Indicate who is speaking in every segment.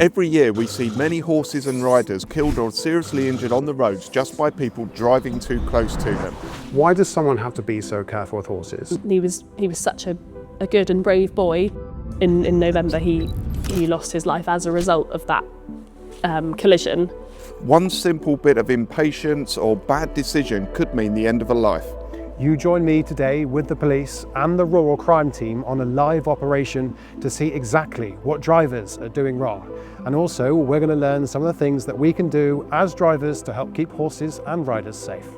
Speaker 1: Every year we see many horses and riders killed or seriously injured on the roads just by people driving too close to them.
Speaker 2: Why does someone have to be so careful with horses?
Speaker 3: He was such a good and brave boy. In November he lost his life as a result of that collision.
Speaker 1: One simple bit of impatience or bad decision could mean the end of a life.
Speaker 2: You join me today with the police and the rural crime team on a live operation to see exactly what drivers are doing wrong. And also, we're going to learn some of the things that we can do as drivers to help keep horses and riders safe.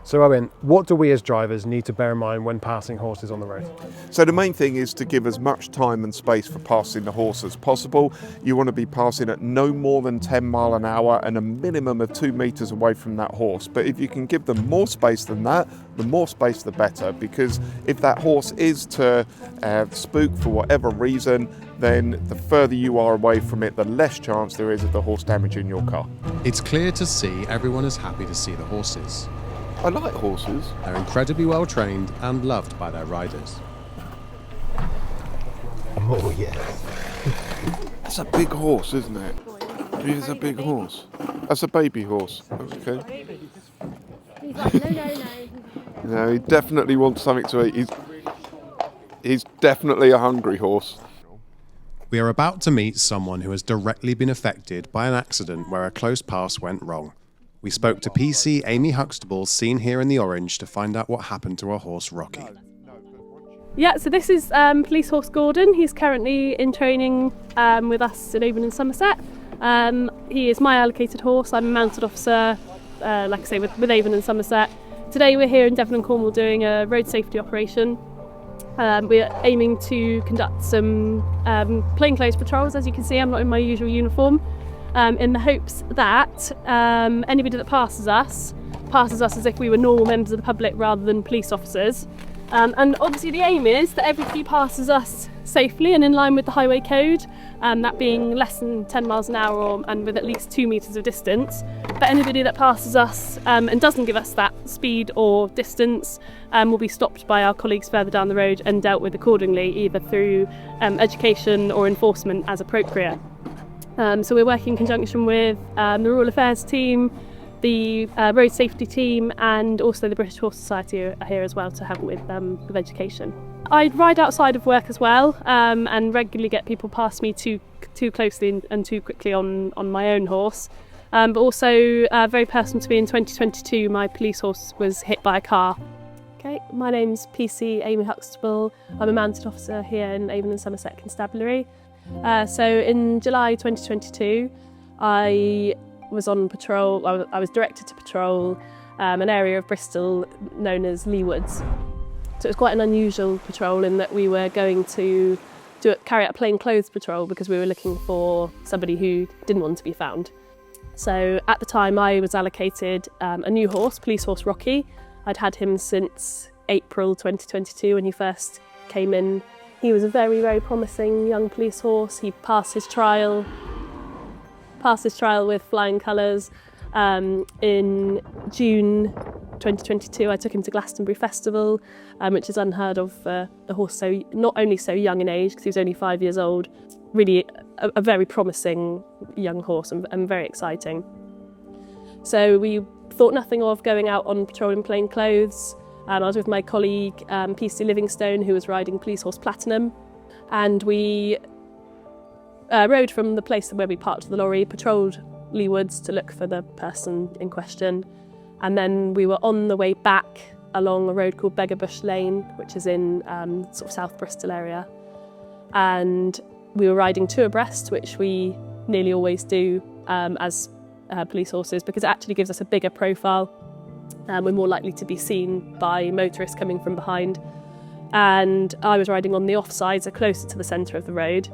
Speaker 2: So Owen, what do we as drivers need to bear in mind when passing horses on the road?
Speaker 1: So the main thing is to give as much time and space for passing the horse as possible. You want to be passing at no more than 10 miles an hour and a minimum of 2 meters away from that horse. But if you can give them more space than that, the more space the better, because if that horse is to spook for whatever reason, then the further you are away from it, the less chance there is of the horse damaging your car.
Speaker 4: It's clear to see everyone is happy to see the horses.
Speaker 1: I like horses.
Speaker 4: They're incredibly well trained and loved by their riders.
Speaker 2: Oh yes.
Speaker 1: That's a big horse, isn't it? It is a big horse. That's a baby horse. Okay.
Speaker 5: He's like, no.
Speaker 1: No, he definitely wants something to eat. He's definitely a hungry horse.
Speaker 4: We are about to meet someone who has directly been affected by an accident where a close pass went wrong. We spoke to PC Amy Huxtable, seen here in the orange, to find out what happened to her horse Rocky.
Speaker 3: Yeah, so this is police horse Gordon. He's currently in training with us at Owen in Somerset. He is my allocated horse. I'm a mounted officer, like I say, with Avon in Somerset. Today we're here in Devon and Cornwall doing a road safety operation. We're aiming to conduct some plainclothes patrols. As you can see, I'm not in my usual uniform, in the hopes that anybody that passes us as if we were normal members of the public rather than police officers. And obviously the aim is that everybody passes us safely and in line with the highway code, that being less than 10 miles an hour and with at least 2 metres of distance. But anybody that passes us and doesn't give us that speed or distance will be stopped by our colleagues further down the road and dealt with accordingly, either through education or enforcement as appropriate. So we're working in conjunction with the Rural Affairs team, the road safety team, and also the British Horse Society are here as well to help with education. I ride outside of work as well, and regularly get people past me too closely and too quickly on my own horse. But also very personal to me, in 2022 my police horse was hit by a car. Okay, my name's PC Amy Huxtable. I'm a mounted officer here in Avon and Somerset Constabulary. So in July 2022 I was on patrol. I was directed to patrol an area of Bristol known as Lee Woods. So it was quite an unusual patrol in that we were going to carry out a plainclothes patrol because we were looking for somebody who didn't want to be found. So at the time I was allocated a new horse, police horse Rocky. I'd had him since April 2022 when he first came in. He was a very, very promising young police horse. He passed his trial with flying colours. In June 2022 I took him to Glastonbury Festival, which is unheard of for a horse not only so young in age, because he was only 5 years old, really a very promising young horse and very exciting. So we thought nothing of going out on patrol in plain clothes, and I was with my colleague PC Livingstone, who was riding police horse Platinum, and we rode from the place where we parked the lorry, patrolled Lee Woods to look for the person in question, and then we were on the way back along a road called Beggarbush Lane, which is in sort of South Bristol area, and we were riding two abreast, which we nearly always do as police horses, because it actually gives us a bigger profile. We're more likely to be seen by motorists coming from behind, and I was riding on the offside, so closer to the centre of the road.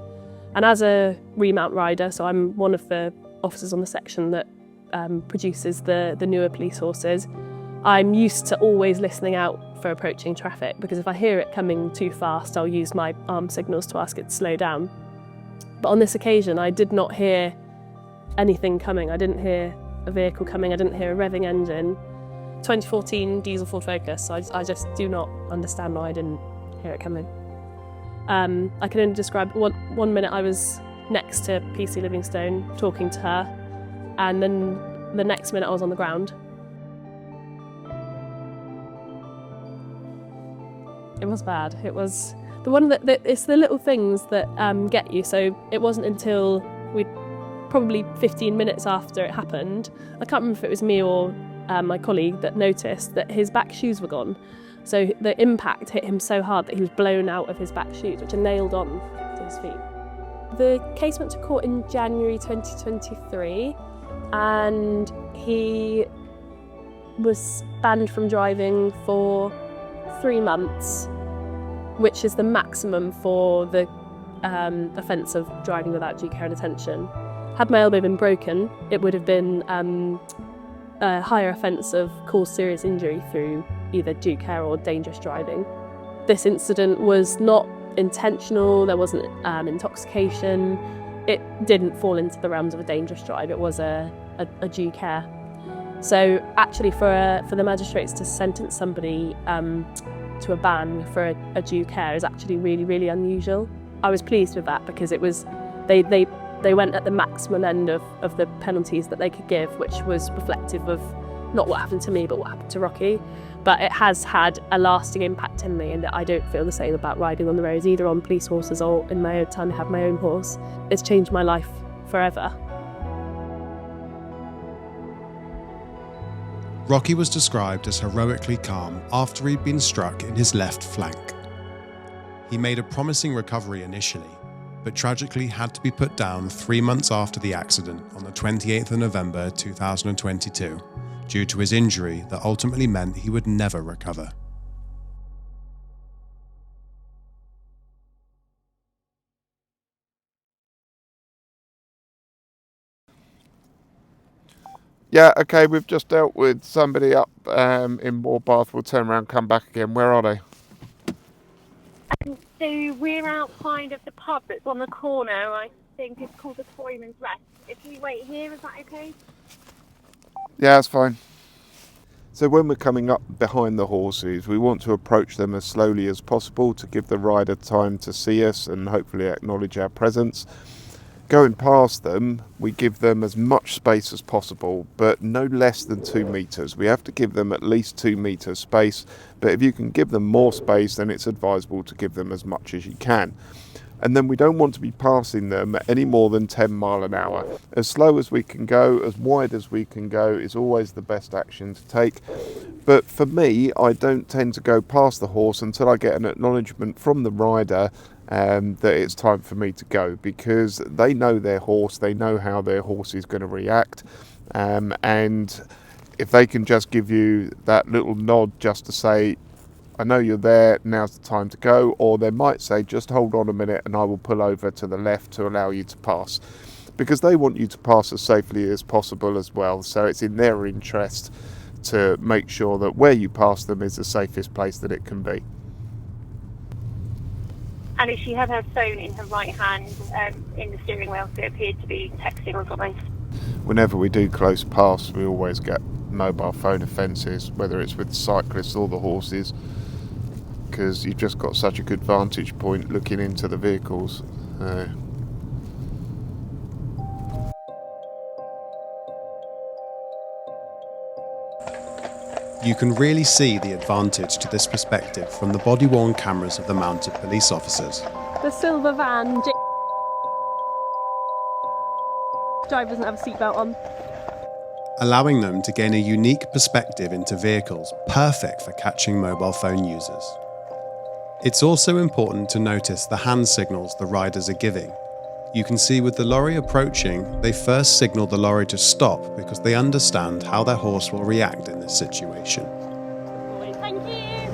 Speaker 3: And as a remount rider, so I'm one of the officers on the section that produces the newer police horses, I'm used to always listening out for approaching traffic, because if I hear it coming too fast, I'll use my arm signals to ask it to slow down. But on this occasion, I did not hear anything coming. I didn't hear a vehicle coming, I didn't hear a revving engine. 2014 diesel Ford Focus, so I just do not understand why I didn't hear it coming. I can only describe one minute I was next to PC Livingstone talking to her, and then the next minute I was on the ground. It was bad. It was the one that it's the little things that get you. So it wasn't until probably 15 minutes after it happened, I can't remember if it was me or my colleague that noticed that his back shoes were gone. So the impact hit him so hard that he was blown out of his back shoes, which are nailed on to his feet. The case went to court in January 2023, and he was banned from driving for 3 months, which is the maximum for the offence of driving without due care and attention. Had my elbow been broken, it would have been a higher offence of caused serious injury through either due care or dangerous driving. This incident was not intentional, there wasn't intoxication, it didn't fall into the realms of a dangerous drive, it was a due care. So actually for the magistrates to sentence somebody to a ban for a due care is actually really, really unusual. I was pleased with that because it was they went at the maximum end of the penalties that they could give, which was reflective of not what happened to me but what happened to Rocky. But it has had a lasting impact in me, and that I don't feel the same about riding on the roads, either on police horses or in my own time I have my own horse. It's changed my life forever.
Speaker 4: Rocky was described as heroically calm after he'd been struck in his left flank. He made a promising recovery initially, but tragically had to be put down 3 months after the accident on the 28th of November 2022 due to his injury that ultimately meant he would never recover.
Speaker 1: Yeah, okay, we've just dealt with somebody up in Warbath. We'll turn around, come back again. Where are they?
Speaker 5: So we're outside of the pub that's on the corner. I think it's called the Toyman's Rest. If we wait here, is that okay?
Speaker 1: Yeah, that's fine. So when we're coming up behind the horses, we want to approach them as slowly as possible to give the rider time to see us and hopefully acknowledge our presence. Going past them, we give them as much space as possible, but no less than 2 metres. We have to give them at least 2 metres space, but if you can give them more space, then it's advisable to give them as much as you can. And then we don't want to be passing them at any more than 10 mile an hour. As slow as we can go, as wide as we can go is always the best action to take. But for me, I don't tend to go past the horse until I get an acknowledgement from the rider that it's time for me to go, because they know their horse, they know how their horse is going to react, and if they can just give you that little nod just to say, I know you're there, now's the time to go, or they might say, just hold on a minute and I will pull over to the left to allow you to pass, because they want you to pass as safely as possible as well. So it's in their interest to make sure that where you pass them is the safest place that it can be.
Speaker 5: And she had her phone in her right hand in the steering wheel, so it appeared to be texting or something.
Speaker 1: Whenever we do close pass, we always get mobile phone offences, whether it's with the cyclists or the horses, because you've just got such a good vantage point looking into the vehicles.
Speaker 4: You can really see the advantage to this perspective from the body-worn cameras of the mounted police officers.
Speaker 3: The silver van. Driver doesn't have a seatbelt on.
Speaker 4: Allowing them to gain a unique perspective into vehicles, perfect for catching mobile phone users. It's also important to notice the hand signals the riders are giving. You can see with the lorry approaching, they first signal the lorry to stop because they understand how their horse will react in this situation.
Speaker 5: Thank you.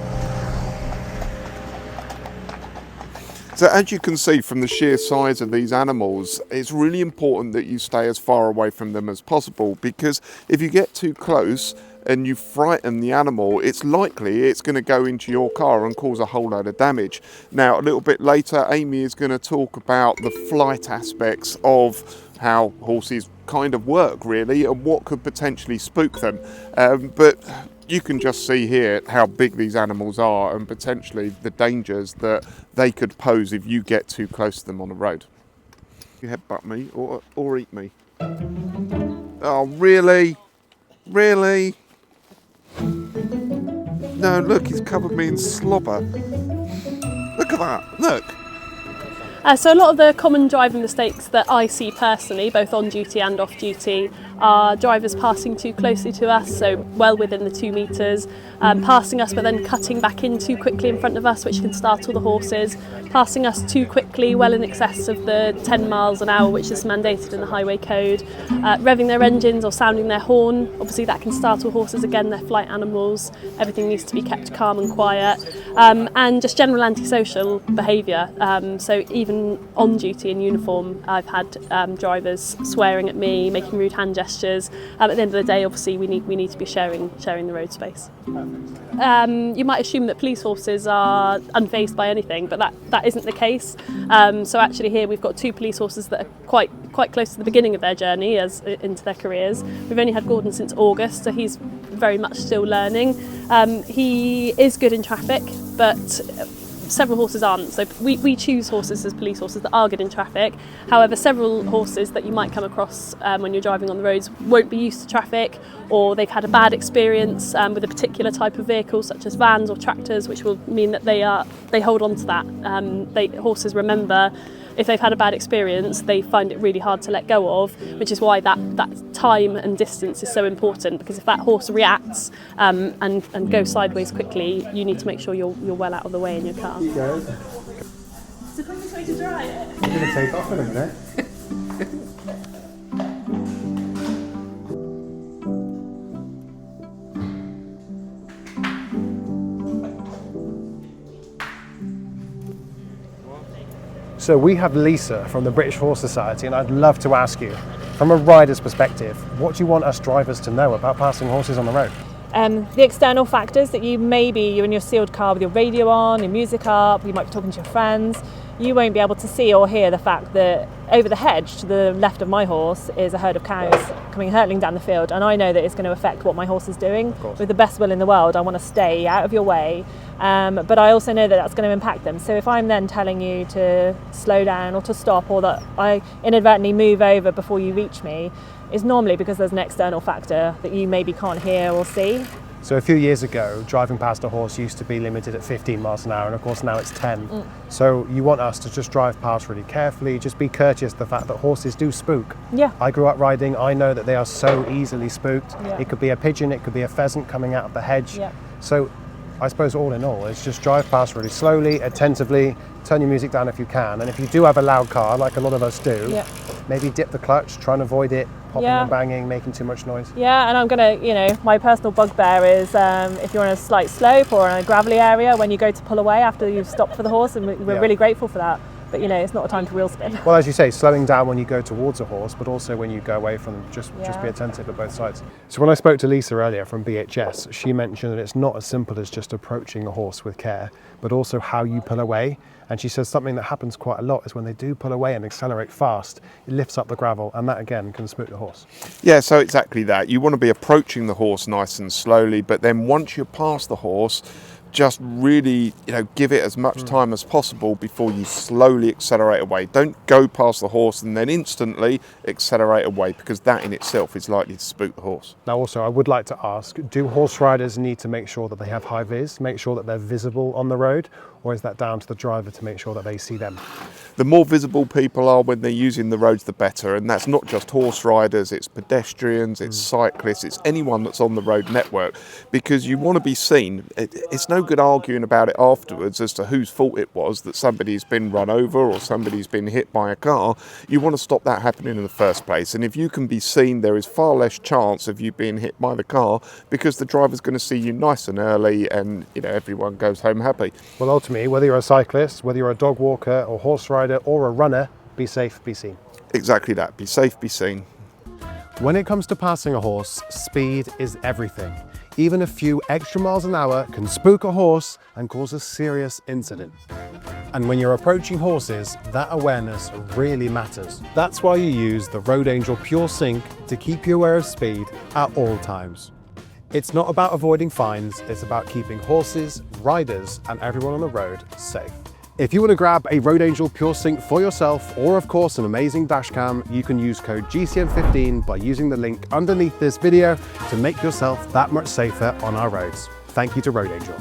Speaker 1: So as you can see from the sheer size of these animals, it's really important that you stay as far away from them as possible, because if you get too close and you frighten the animal, it's likely it's going to go into your car and cause a whole load of damage. Now, a little bit later, Amy is going to talk about the flight aspects of how horses kind of work, really, and what could potentially spook them. But you can just see here how big these animals are and potentially the dangers that they could pose if you get too close to them on the road. You headbutt me or eat me. Oh, really? Really? No, look, he's covered me in slobber. Look at that, look.
Speaker 3: So a lot of the common driving mistakes that I see personally, both on duty and off duty, are drivers passing too closely to us, so well within the 2 metres, passing us but then cutting back in too quickly in front of us, which can startle the horses, passing us too quickly, well in excess of the 10 miles an hour, which is mandated in the highway code, revving their engines or sounding their horn. Obviously that can startle horses, again, they're flight animals, everything needs to be kept calm and quiet, and just general antisocial behaviour. So even on duty in uniform, I've had drivers swearing at me, making rude hand gestures. At the end of the day, obviously, we need to be sharing the road space. You might assume that police horses are unfazed by anything, but that isn't the case. So actually, here we've got 2 police horses that are quite close to the beginning of their journey as into their careers. We've only had Gordon since August, so he's very much still learning. He is good in traffic, but several horses aren't. So we choose horses as police horses that are good in traffic. However, several horses that you might come across when you're driving on the roads won't be used to traffic, or they've had a bad experience with a particular type of vehicle, such as vans or tractors, which will mean that they hold on to that. Horses remember. If they've had a bad experience, they find it really hard to let go of, which is why that time and distance is so important, because if that horse reacts and goes sideways quickly, you need to make sure you're well out of the way in your car. It's the quickest way to dry it.
Speaker 2: I'm going to take off in a minute. So we have Lisa from the British Horse Society, and I'd love to ask you, from a rider's perspective, what do you want us drivers to know about passing horses on the road?
Speaker 6: The external factors that you're in your sealed car with your radio on, your music up, you might be talking to your friends. You won't be able to see or hear the fact that over the hedge to the left of my horse is a herd of cows coming hurtling down the field, and I know that it's going to affect what my horse is doing. With the best will in the world, I want to stay out of your way, but I also know that that's going to impact them. So if I'm then telling you to slow down or to stop, or that I inadvertently move over before you reach me, is normally because there's an external factor that you maybe can't hear or see.
Speaker 2: So a few years ago, driving past a horse used to be limited at 15 miles an hour, and of course now it's 10. So you want us to just drive past really carefully, just be courteous to the fact that horses do spook.
Speaker 6: Yeah.
Speaker 2: I grew up riding, I know that they are so easily spooked.
Speaker 6: Yeah.
Speaker 2: It could be a pigeon, it could be a pheasant coming out of the hedge.
Speaker 6: Yeah.
Speaker 2: So I suppose all in all, it's just drive past really slowly, attentively, turn your music down if you can, and if you do have a loud car, like a lot of us do, maybe dip the clutch, try and avoid it popping and banging, making too much noise.
Speaker 6: Yeah, and I'm gonna, my personal bugbear is if you're on a slight slope or in a gravelly area, when you go to pull away after you've stopped for the horse, and we're really grateful for that. But it's not a time to wheel spin.
Speaker 2: Well, as you say, slowing down when you go towards a horse, but also when you go away from them, just be attentive at both sides. So when I spoke to Lisa earlier from BHS, she mentioned that it's not as simple as just approaching a horse with care, but also how you pull away. And she says something that happens quite a lot is when they do pull away and accelerate fast, it lifts up the gravel, and that again can spook the horse.
Speaker 1: Yeah, so exactly that. You want to be approaching the horse nice and slowly, but then once you're past the horse, just really, give it as much time as possible before you slowly accelerate away. Don't go past the horse and then instantly accelerate away, because that in itself is likely to spook the horse.
Speaker 2: Now also, I would like to ask, do horse riders need to make sure that they have high vis, make sure that they're visible on the road, or is that down to the driver to make sure that they see them?
Speaker 1: The more visible people are when they're using the roads, the better. And that's not just horse riders, it's pedestrians, it's cyclists, it's anyone that's on the road network, because you want to be seen. It's no good arguing about it afterwards as to whose fault it was that somebody's been run over or somebody's been hit by a car. You want to stop that happening in the first place. And if you can be seen, there is far less chance of you being hit by the car, because the driver's going to see you nice and early, and everyone goes home happy.
Speaker 2: Well, ultimately, whether you're a cyclist, whether you're a dog walker or horse rider or a runner, be safe, be seen.
Speaker 1: Exactly that. Be safe, be seen.
Speaker 2: When it comes to passing a horse, speed is everything. Even a few extra miles an hour can spook a horse and cause a serious incident. And when you're approaching horses, that awareness really matters. That's why you use the Road Angel Pure Sync to keep you aware of speed at all times. It's not about avoiding fines, it's about keeping horses, riders, and everyone on the road safe. If you want to grab a Road Angel Pure Sync for yourself, or of course an amazing dash cam, you can use code GCN15 by using the link underneath this video to make yourself that much safer on our roads. Thank you to Road Angel.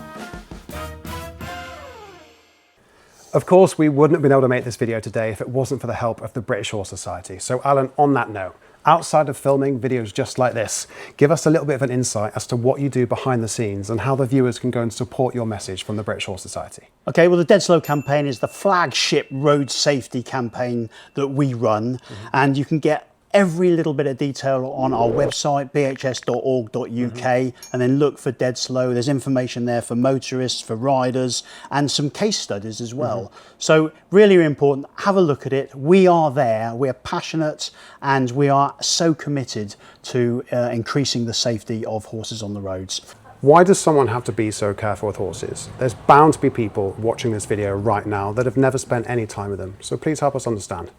Speaker 2: Of course, we wouldn't have been able to make this video today if it wasn't for the help of the British Horse Society. So Alan, on that note, outside of filming videos just like this, give us a little bit of an insight as to what you do behind the scenes and how the viewers can go and support your message from the British Horse Society.
Speaker 7: Okay, well, the Dead Slow campaign is the flagship road safety campaign that we run, and you can get every little bit of detail on our website, bhs.org.uk, and then look for Dead Slow. There's information there for motorists, for riders, and some case studies as well. So really important, have a look at it. We are there, we're passionate, and we are so committed to increasing the safety of horses on the roads.
Speaker 2: Why does someone have to be so careful with horses? There's bound to be people watching this video right now that have never spent any time with them. So please help us understand.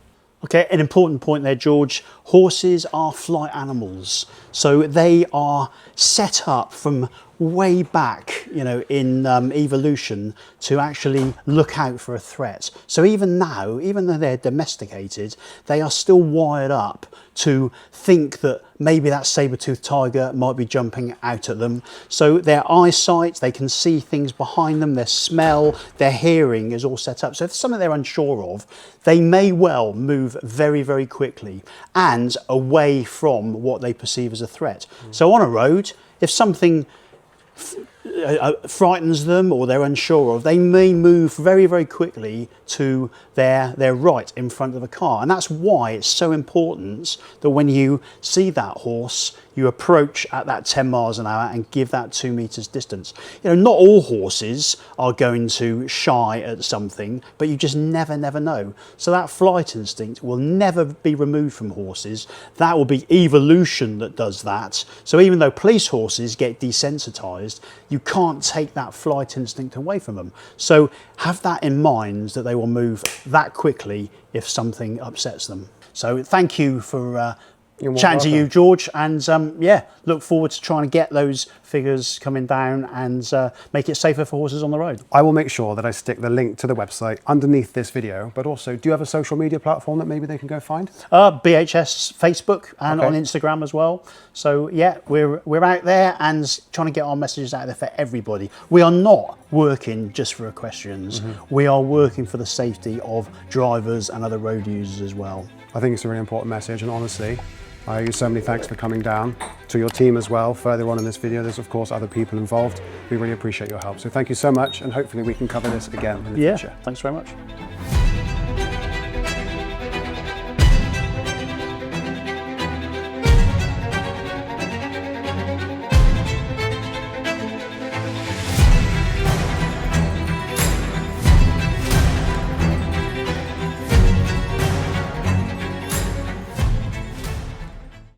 Speaker 7: Okay, an important point there, George. Horses are flight animals. So they are set up from way back, you know, in evolution to actually look out for a threat. So even now, even though they're domesticated, they are still wired up to think that maybe that saber-toothed tiger might be jumping out at them. So their eyesight, they can see things behind them, their smell, their hearing is all set up. So if it's something they're unsure of, they may well move very, very quickly and away from what they perceive as a threat. So on a road, if something frightens them or they're unsure of, they may move very, very quickly to their right in front of a car. And that's why it's so important that when you see that horse, you approach at that 10 miles an hour and give that 2 meters distance. You know, not all horses are going to shy at something, but you just never know. So that flight instinct will never be removed from horses. That will be evolution that does that. So even though police horses get desensitized, you can't take that flight instinct away from them. So have that in mind, that they will move that quickly if something upsets them. So thank you for chatting to you, George, and yeah, look forward to trying to get those figures coming down and make it safer for horses on the road.
Speaker 2: I will make sure that I stick the link to the website underneath this video, but also, do you have a social media platform that maybe they can go find?
Speaker 7: BHS Facebook and
Speaker 2: Okay.
Speaker 7: on Instagram as well. So yeah, we're out there and trying to get our messages out there for everybody. We are not working just for equestrians. We are working for the safety of drivers and other road users as well.
Speaker 2: I think it's a really important message, and honestly, I owe you so many thanks for coming down, to your team as well. Further on in this video, there's of course other people involved. We really appreciate your help. So thank you so much, and hopefully we can cover this again in the future.
Speaker 7: Thanks very much.